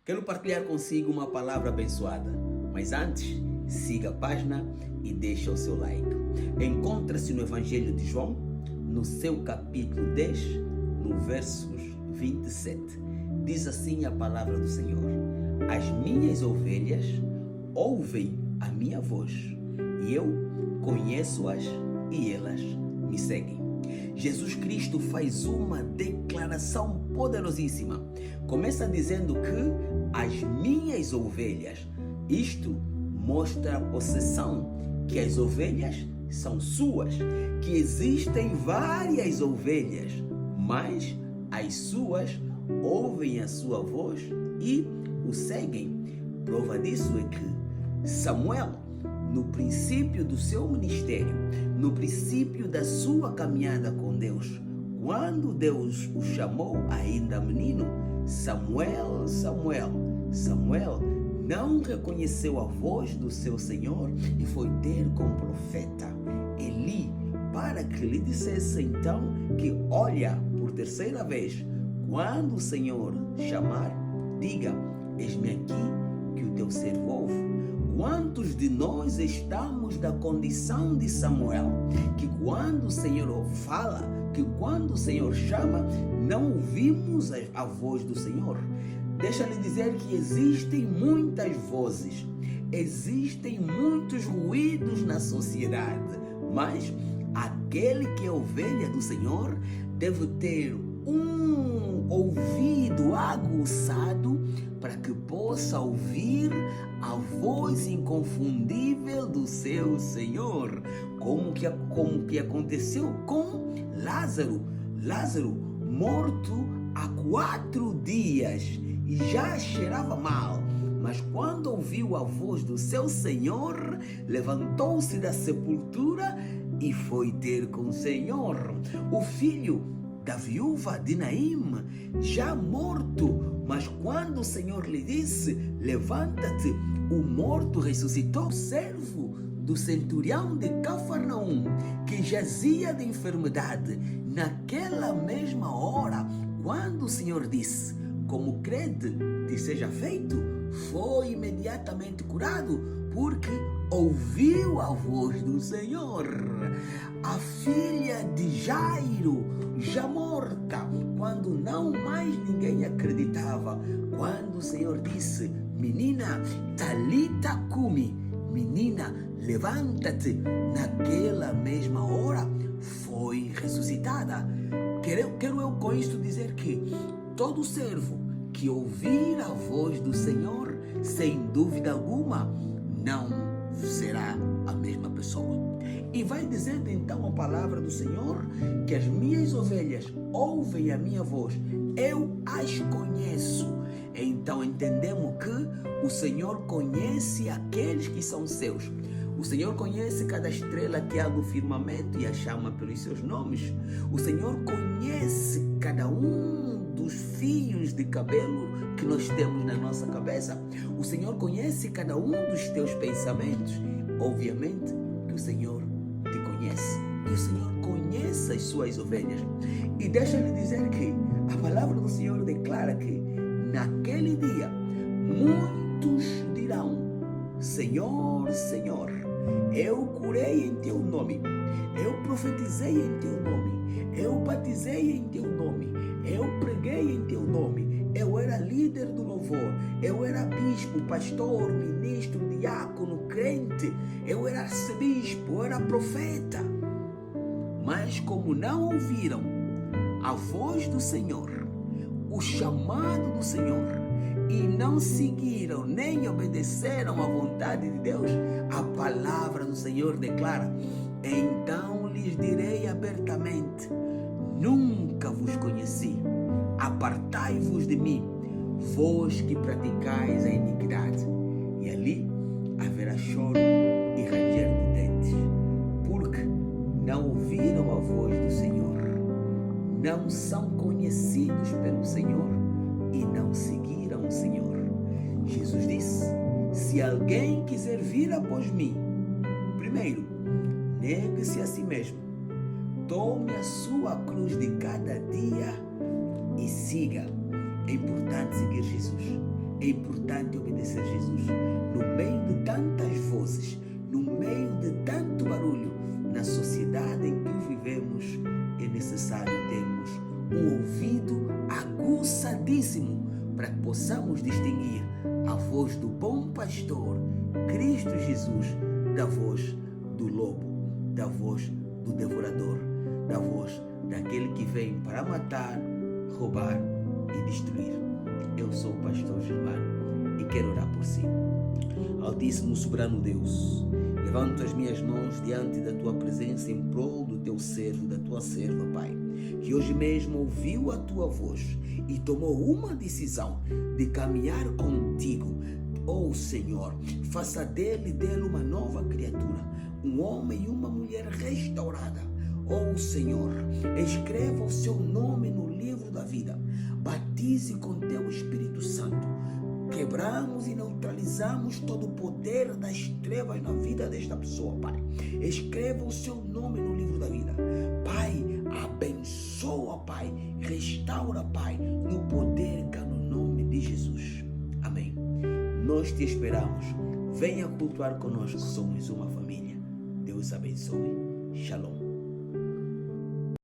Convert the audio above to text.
Quero partilhar consigo uma palavra abençoada, mas antes, siga a página e deixe o seu like. Encontra-se no Evangelho de João, no seu capítulo 10, no versos 27. Diz assim a palavra do Senhor: as minhas ovelhas ouvem a minha voz, e eu conheço-as e elas me seguem. Jesus Cristo faz uma declaração poderosíssima. Começa dizendo que as minhas ovelhas. Isto mostra a possessão, que as ovelhas são suas, que existem várias ovelhas, mas as suas ouvem a sua voz e o seguem. Prova disso é que Samuel, no princípio do seu ministério, no princípio da sua caminhada com Deus, quando Deus o chamou ainda menino, Samuel não reconheceu a voz do seu Senhor e foi ter com o profeta Eli para que lhe dissesse então que olha, por terceira vez, quando o Senhor chamar, diga: eis-me aqui, que o teu servo ouve. Quantos de nós estamos da condição de Samuel, que quando o Senhor fala, que quando o Senhor chama, não ouvimos a voz do Senhor? Deixa-lhe dizer que existem muitas vozes, existem muitos ruídos na sociedade, mas aquele que é ovelha do Senhor deve ter um ouvido aguçado para que possa ouvir a voz inconfundível do seu Senhor, como que aconteceu com Lázaro. Lázaro morto há 4 dias e já cheirava mal, mas quando ouviu a voz do seu Senhor, levantou-se da sepultura e foi ter com o Senhor. O filho da viúva de Naim, já morto, mas quando o Senhor lhe disse: levanta-te, o morto ressuscitou. O servo do centurião de Cafarnaum, que jazia de enfermidade, naquela mesma hora, quando o Senhor disse: como crede, te seja feito, foi imediatamente curado, porque ouviu a voz do Senhor. A filha de Jairo, já morta, quando não mais ninguém acreditava, quando o Senhor disse: menina, talita cumi, menina, levanta-te, naquela mesma hora foi ressuscitada. Quero eu com isto dizer que todo servo que ouvir a voz do Senhor, sem dúvida alguma, não será a mesma pessoa. E vai dizendo então a palavra do Senhor que as minhas ovelhas ouvem a minha voz, eu as conheço. Então entendemos que o Senhor conhece aqueles que são seus. O Senhor conhece cada estrela que há no firmamento e a chama pelos seus nomes. O Senhor conhece cada um dos fios de cabelo que nós temos na nossa cabeça. O Senhor conhece cada um dos teus pensamentos. Obviamente que o Senhor te conhece. E o Senhor conhece as suas ovelhas. E deixa-lhe dizer que a palavra do Senhor declara que naquele dia muitos dirão: Senhor, Senhor, eu curei em teu nome, eu profetizei em teu nome, eu batizei em teu nome, eu preguei em teu nome, eu era líder do louvor, eu era bispo, pastor, ministro, diácono, crente, eu era arcebispo, eu era profeta. Mas como não ouviram a voz do Senhor, o chamado do Senhor, e não seguiram nem obedeceram à vontade de Deus, a palavra do Senhor declara: então lhes direi abertamente: nunca vos conheci, apartai-vos de mim, vós que praticais a iniquidade. E ali haverá choro e ranger de dentes, porque não ouviram a voz do Senhor, não são conhecidos pelo Senhor e não seguiram o Senhor. Jesus disse: se alguém quiser vir após mim, primeiro, negue-se a si mesmo, tome a sua cruz de cada dia e siga. É importante seguir Jesus. É É importante obedecer a Jesus. No meio de tantas vozes, no meio de tanto barulho, na sociedade em que vivemos, é necessário termos um ouvido aguçadíssimo para que possamos distinguir a voz do bom pastor, Cristo Jesus, da voz do lobo, da voz do devorador, da voz daquele que vem para matar, roubar e destruir. Eu sou o pastor Germano e quero orar por si. Altíssimo soberano Deus, levanto as minhas mãos diante da tua presença em prol do teu servo, da tua serva, Pai, que hoje mesmo ouviu a tua voz e tomou uma decisão de caminhar contigo. Oh Senhor, faça dele uma nova criatura, um homem e uma mulher restaurada. Oh Senhor, escreva o seu nome no livro da vida, batize com teu Espírito Santo. Quebramos e neutralizamos todo o poder das trevas na vida desta pessoa, Pai. Escreva o seu nome no livro da vida. Pai, abençoa, Pai. Restaura, Pai, no poder que há no nome de Jesus. Amém. Nós te esperamos. Venha cultuar conosco. Somos uma família. Deus abençoe. Shalom.